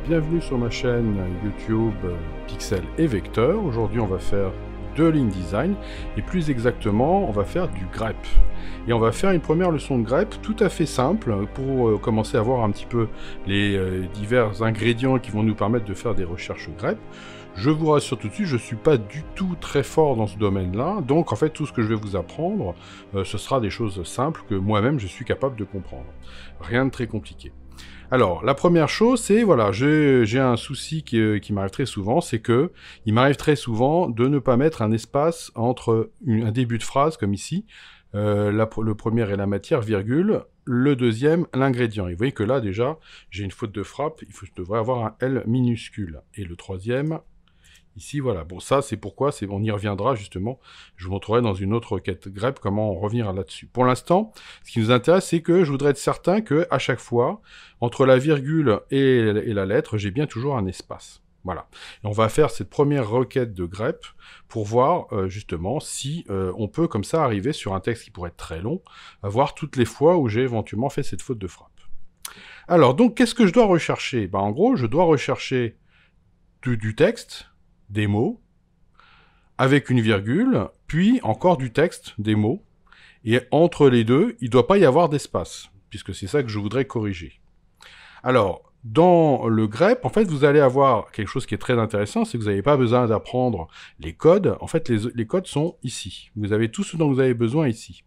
bienvenue sur ma chaîne YouTube Pixel et Vecteur. Aujourd'hui on va faire de l'InDesign et plus exactement on va faire du grep. Et on va faire une première leçon de grep tout à fait simple pour commencer à voir un petit peu les divers ingrédients qui vont nous permettre de faire des recherches grep. Je vous rassure tout de suite, je ne suis pas du tout très fort dans ce domaine-là, donc en fait tout ce que je vais vous apprendre, ce sera des choses simples que moi-même je suis capable de comprendre. Rien de très compliqué. Alors, la première chose, c'est, voilà, j'ai un souci qui m'arrive très souvent, c'est que il m'arrive très souvent de ne pas mettre un espace entre un début de phrase, comme ici, le premier est la matière, virgule, le deuxième, l'ingrédient. Et vous voyez que là, déjà, j'ai une faute de frappe, je devrais avoir un L minuscule. Et le troisième... Ici, voilà. Bon, ça, c'est pourquoi, on y reviendra, justement. Je vous montrerai dans une autre requête grep comment revenir là-dessus. Pour l'instant, ce qui nous intéresse, c'est que je voudrais être certain que, à chaque fois, entre la virgule et la lettre, j'ai bien toujours un espace. Voilà. Et on va faire cette première requête de grep pour voir, justement, si on peut, comme ça, arriver sur un texte qui pourrait être très long, à voir toutes les fois où j'ai éventuellement fait cette faute de frappe. Alors, donc, qu'est-ce que je dois rechercher? En gros, je dois rechercher du texte, des mots, avec une virgule, puis encore du texte, des mots, et entre les deux, il ne doit pas y avoir d'espace, puisque c'est ça que je voudrais corriger. Alors, dans le grep, en fait, vous allez avoir quelque chose qui est très intéressant, c'est que vous n'avez pas besoin d'apprendre les codes, en fait, les codes sont ici. Vous avez tout ce dont vous avez besoin ici.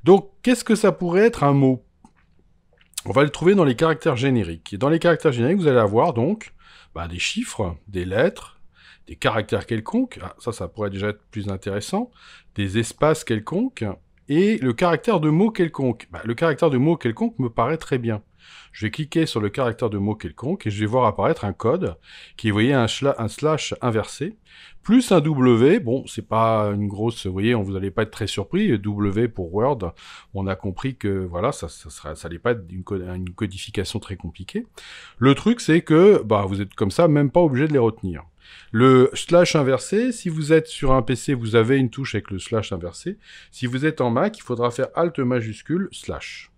Donc, qu'est-ce que ça pourrait être un mot? On va le trouver dans les caractères génériques. Et dans les caractères génériques, vous allez avoir donc des chiffres, des lettres, des caractères quelconques, ça pourrait déjà être plus intéressant, des espaces quelconques, et le caractère de mot quelconque. Le caractère de mot quelconque me paraît très bien. Je vais cliquer sur le caractère de mot quelconque, et je vais voir apparaître un code, qui est, vous voyez, un slash inversé, plus un W, bon, c'est pas une grosse, vous voyez, vous n'allez pas être très surpris, W pour Word, on a compris que, voilà, ça n'allait pas être une codification très compliquée. Le truc, c'est que, vous êtes comme ça, même pas obligé de les retenir. Le slash inversé, si vous êtes sur un PC, vous avez une touche avec le slash inversé. Si vous êtes en Mac, il faudra faire Alt majuscule slash.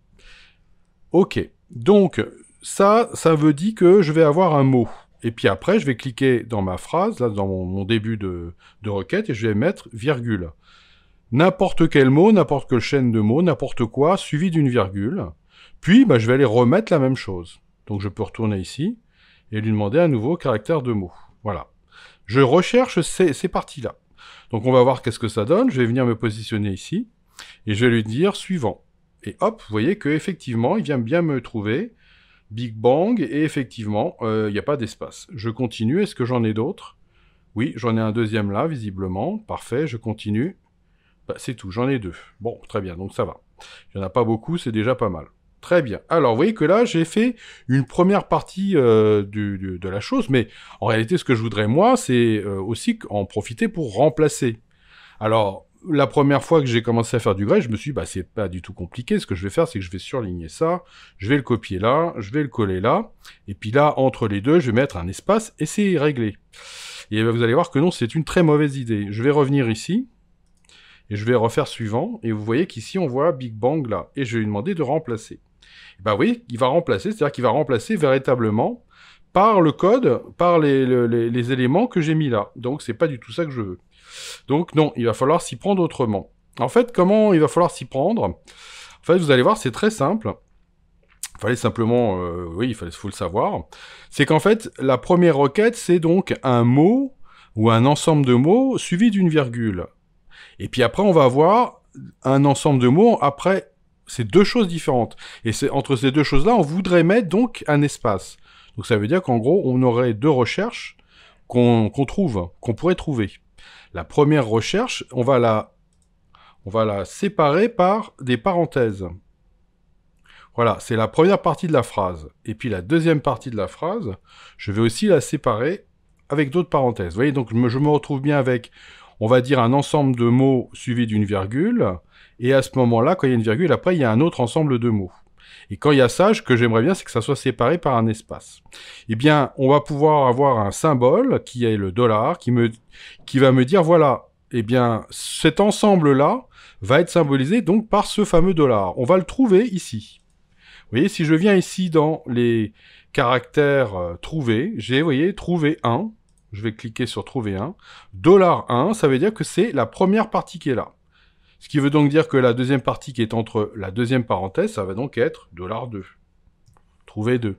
Ok, donc ça veut dire que je vais avoir un mot. Et puis après, je vais cliquer dans ma phrase, là, dans mon début de requête, et je vais mettre virgule. N'importe quel mot, n'importe quelle chaîne de mots, n'importe quoi, suivi d'une virgule. Puis, je vais aller remettre la même chose. Donc je peux retourner ici, et lui demander un nouveau caractère de mot. Voilà. Je recherche ces parties-là. Donc on va voir qu'est-ce que ça donne. Je vais venir me positionner ici, et je vais lui dire suivant. Et hop, vous voyez qu'effectivement, il vient bien me trouver Big Bang, et effectivement, il n'y a pas d'espace. Je continue, est-ce que j'en ai d'autres? Oui, j'en ai un deuxième là, visiblement. Parfait, je continue. C'est tout, j'en ai deux. Bon, très bien, donc ça va. Il n'y en a pas beaucoup, c'est déjà pas mal. Très bien. Alors, vous voyez que là, j'ai fait une première partie de la chose, mais en réalité, ce que je voudrais, moi, c'est aussi en profiter pour remplacer. Alors, la première fois que j'ai commencé à faire du grep, je me suis dit, c'est pas du tout compliqué. Ce que je vais faire, c'est que je vais surligner ça, je vais le copier là, je vais le coller là, et puis là, entre les deux, je vais mettre un espace, et c'est réglé. Et vous allez voir que non, c'est une très mauvaise idée. Je vais revenir ici, et je vais refaire suivant, et vous voyez qu'ici, on voit Big Bang là, et je vais lui demander de remplacer. Oui, il va remplacer, c'est-à-dire qu'il va remplacer véritablement par le code, par les éléments que j'ai mis là. Donc, c'est pas du tout ça que je veux. Donc, non, il va falloir s'y prendre autrement. En fait, comment il va falloir s'y prendre? En fait, vous allez voir, c'est très simple. Il fallait simplement... il faut le savoir. C'est qu'en fait, la première requête, c'est donc un mot ou un ensemble de mots suivi d'une virgule. Et puis après, on va avoir un ensemble de mots après... C'est deux choses différentes. Et c'est entre ces deux choses-là, on voudrait mettre donc un espace. Donc ça veut dire qu'en gros, on aurait deux recherches qu'on pourrait trouver. La première recherche, on va la séparer par des parenthèses. Voilà, c'est la première partie de la phrase. Et puis la deuxième partie de la phrase, je vais aussi la séparer avec d'autres parenthèses. Vous voyez, donc je me retrouve bien avec, on va dire, un ensemble de mots suivi d'une virgule. Et à ce moment-là, quand il y a une virgule, après, il y a un autre ensemble de mots. Et quand il y a ça, ce que j'aimerais bien, c'est que ça soit séparé par un espace. Eh bien, on va pouvoir avoir un symbole, qui est le $, qui va me dire, voilà, eh bien, cet ensemble-là va être symbolisé donc par ce fameux $. On va le trouver ici. Vous voyez, si je viens ici dans les caractère trouvé. J'ai, vous voyez, trouvé 1. Je vais cliquer sur trouver 1. $1, ça veut dire que c'est la première partie qui est là. Ce qui veut donc dire que la deuxième partie qui est entre la deuxième parenthèse, ça va donc être $2. Trouver 2.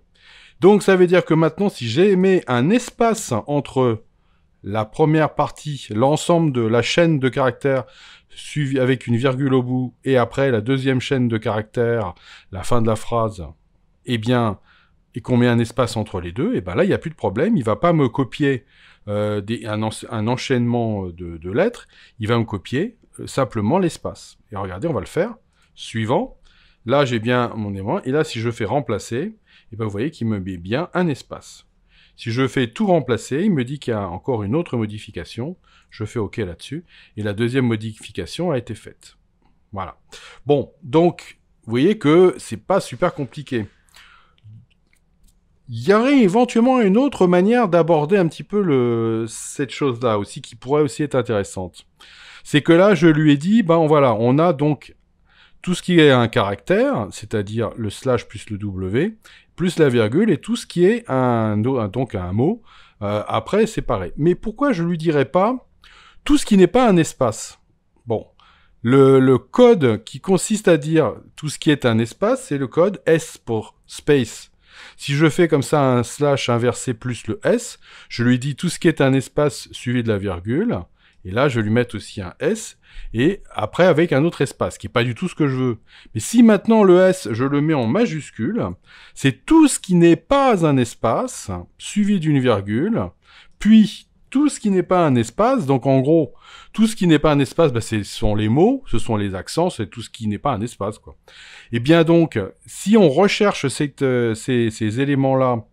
Donc ça veut dire que maintenant, si j'ai mis un espace entre la première partie, l'ensemble de la chaîne de caractères suivi avec une virgule au bout, et après la deuxième chaîne de caractères, la fin de la phrase, eh bien, et qu'on met un espace entre les deux, et ben là, il n'y a plus de problème, il va pas me copier un enchaînement de lettres, il va me copier simplement l'espace. Et regardez, on va le faire. Suivant. Là, j'ai bien mon élément, et là, si je fais remplacer, et ben vous voyez qu'il me met bien un espace. Si je fais tout remplacer, il me dit qu'il y a encore une autre modification. Je fais OK là-dessus. Et la deuxième modification a été faite. Voilà. Bon, donc, vous voyez que c'est pas super compliqué. Il y aurait éventuellement une autre manière d'aborder un petit peu cette chose-là aussi, qui pourrait aussi être intéressante. C'est que là, je lui ai dit, ben voilà, on a donc tout ce qui est un caractère, c'est-à-dire le slash plus le W, plus la virgule, et tout ce qui est donc un mot, après, c'est pareil. Mais pourquoi je lui dirais pas tout ce qui n'est pas un espace? Bon, le code qui consiste à dire tout ce qui est un espace, c'est le code S pour space. Si je fais comme ça un slash inversé plus le S, je lui dis tout ce qui est un espace suivi de la virgule, et là, je vais lui mettre aussi un S, et après avec un autre espace, qui n'est pas du tout ce que je veux. Mais si maintenant le S, je le mets en majuscule, c'est tout ce qui n'est pas un espace, suivi d'une virgule, puis tout ce qui n'est pas un espace, donc en gros, tout ce qui n'est pas un espace, ben, ce sont les mots, ce sont les accents, c'est tout ce qui n'est pas un espace, quoi. Et bien donc, si on recherche ces éléments-là,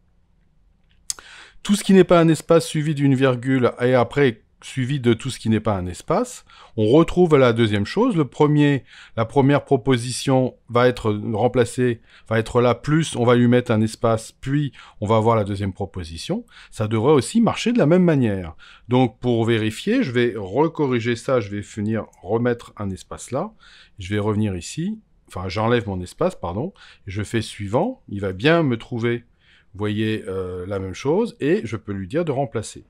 tout ce qui n'est pas un espace suivi d'une virgule, et après suivi de tout ce qui n'est pas un espace, on retrouve la deuxième chose. La première proposition va être remplacée, va être là, plus on va lui mettre un espace, puis on va avoir la deuxième proposition. Ça devrait aussi marcher de la même manière. Donc pour vérifier, je vais recorriger ça, je vais venir remettre un espace là, je vais revenir ici, enfin j'enlève mon espace, pardon, je fais suivant, il va bien me trouver, vous voyez, la même chose, et je peux lui dire de remplacer.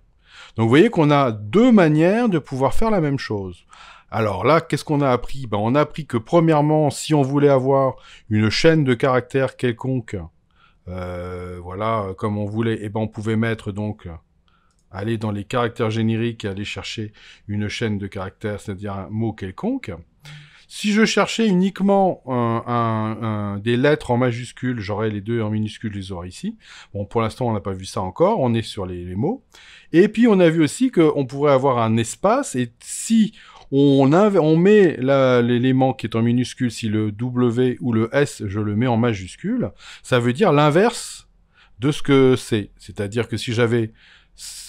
Donc vous voyez qu'on a deux manières de pouvoir faire la même chose. Alors là, qu'est-ce qu'on a appris? Ben, on a appris que premièrement, si on voulait avoir une chaîne de caractères quelconque, voilà, comme on voulait, eh ben, on pouvait mettre donc, aller dans les caractères génériques et aller chercher une chaîne de caractères, c'est-à-dire un mot quelconque. Si je cherchais uniquement des lettres en majuscules, j'aurais les deux en minuscules, je les aurais ici. Bon, pour l'instant, on n'a pas vu ça encore, on est sur les mots. Et puis, on a vu aussi qu'on pourrait avoir un espace, et si on met l'élément qui est en minuscule, si le W ou le S, je le mets en majuscule, ça veut dire l'inverse de ce que c'est. C'est-à-dire que si j'avais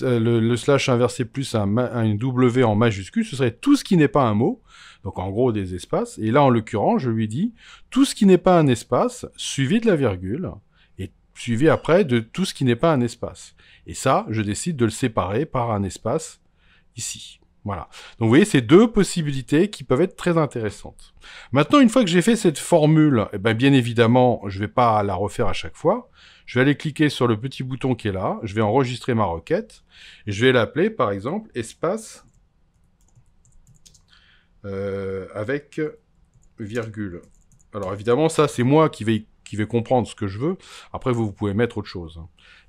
le slash inversé plus un W en majuscule, ce serait tout ce qui n'est pas un mot, donc en gros des espaces, et là en l'occurrence je lui dis tout ce qui n'est pas un espace, suivi de la virgule, et suivi après de tout ce qui n'est pas un espace. Et ça, je décide de le séparer par un espace ici. Voilà. Donc vous voyez, c'est deux possibilités qui peuvent être très intéressantes. Maintenant, une fois que j'ai fait cette formule, eh ben, bien évidemment, je ne vais pas la refaire à chaque fois. Je vais aller cliquer sur le petit bouton qui est là, je vais enregistrer ma requête, et je vais l'appeler par exemple espace avec virgule. Alors évidemment, ça c'est moi qui vais comprendre ce que je veux. Après, vous pouvez mettre autre chose.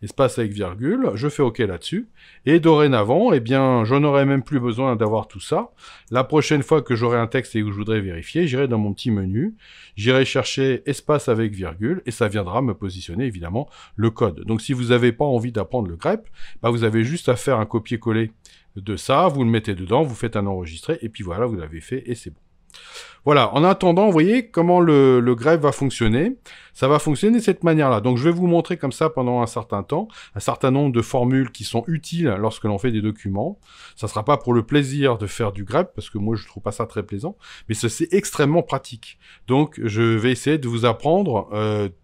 Espace avec virgule, je fais OK là-dessus. Et dorénavant, eh bien, je n'aurai même plus besoin d'avoir tout ça. La prochaine fois que j'aurai un texte et que je voudrais vérifier, j'irai dans mon petit menu, j'irai chercher espace avec virgule, et ça viendra me positionner, évidemment, le code. Donc, si vous n'avez pas envie d'apprendre le grep, bah, vous avez juste à faire un copier-coller de ça, vous le mettez dedans, vous faites un enregistré, et puis voilà, vous l'avez fait, et c'est bon. Voilà, en attendant, vous voyez comment le grep va fonctionner. Ça va fonctionner de cette manière-là. Donc je vais vous montrer comme ça pendant un certain temps, un certain nombre de formules qui sont utiles lorsque l'on fait des documents. Ça ne sera pas pour le plaisir de faire du grep, parce que moi je trouve pas ça très plaisant, mais c'est extrêmement pratique. Donc je vais essayer de vous apprendre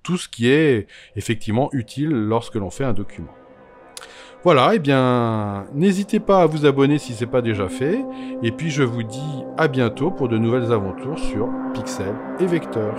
tout ce qui est effectivement utile lorsque l'on fait un document. Voilà, eh bien, n'hésitez pas à vous abonner si ce n'est pas déjà fait, et puis je vous dis à bientôt pour de nouvelles aventures sur Pixel et Vecteur.